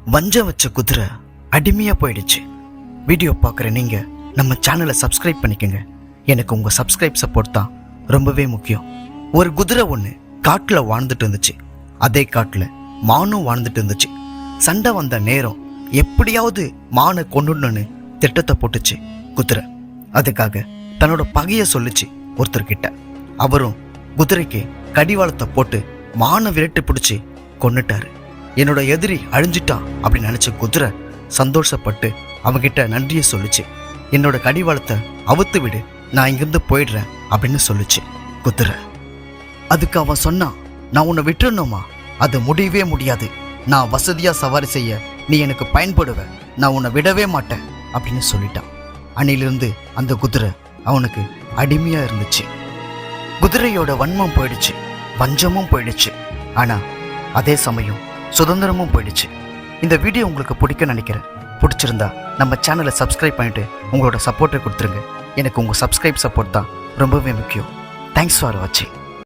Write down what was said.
வஞ்சம் வச்ச குதிரை அடிமையா போயிடுச்சு. வீடியோ பார்க்குற நீங்க நம்ம சேனலை சப்ஸ்கிரைப் பண்ணிக்கோங்க. எனக்கு உங்க சப்ஸ்கிரைப் சப்போர்ட் தான் ரொம்பவே முக்கியம். ஒரு குதிரை ஒன்று காட்டில் வாழ்ந்துட்டு இருந்துச்சு. அதே காட்டில் மானும் வாழ்ந்துட்டு இருந்துச்சு. சண்டை வந்த நேரம் எப்படியாவது மானை கொண்டுடணும்னு திட்டத்தை போட்டுச்சு குதிரை. அதுக்காக தன்னோட பகையை சொல்லிச்சு ஒருத்தர்கிட்ட. அவரும் குதிரைக்கு கடிவாளத்தை போட்டு மானை விரட்டு பிடிச்சி கொன்னுட்டாரு. என்னோட எதிரி அழிஞ்சிட்டான் அப்படின்னு நினைச்ச குதிரை சந்தோஷப்பட்டு அவகிட்ட நன்றியை சொல்லிச்சு. என்னோட கடிவாளத்தை அவுத்து விடு, நான் இங்கிருந்து போயிடுறேன் அப்படின்னு சொல்லிச்சு குதிரை. அதுக்கு அவன் சொன்னான், நான் உன்னை விட்டுறணுமா? அது முடியவே முடியாது. நான் வசதியா சவாரி செய்ய நீ எனக்கு பயன்படுவ, நான் உன்னை விடவே மாட்டேன் அப்படின்னு சொல்லிட்டான். அன்னிலிருந்து அந்த குதிரை அவனுக்கு அடிமையா இருந்துச்சு. குதிரையோட வன்மம் போயிடுச்சு, வஞ்சமும் போயிடுச்சு, ஆனா அதே சமயம் சுதந்திரமும் போயிடுச்சு. இந்த வீடியோ உங்களுக்கு பிடிக்க நினைக்கிறேன். பிடிச்சிருந்தா நம்ம சேனலை சப்ஸ்கிரைப் பண்ணிட்டு உங்களோட சப்போர்ட்டை கொடுத்துருங்க. எனக்கு உங்கள் சப்ஸ்கிரைப் சப்போர்ட் தான் ரொம்பவே முக்கியம். தேங்க்ஸ் ஃபார் வாட்சிங்.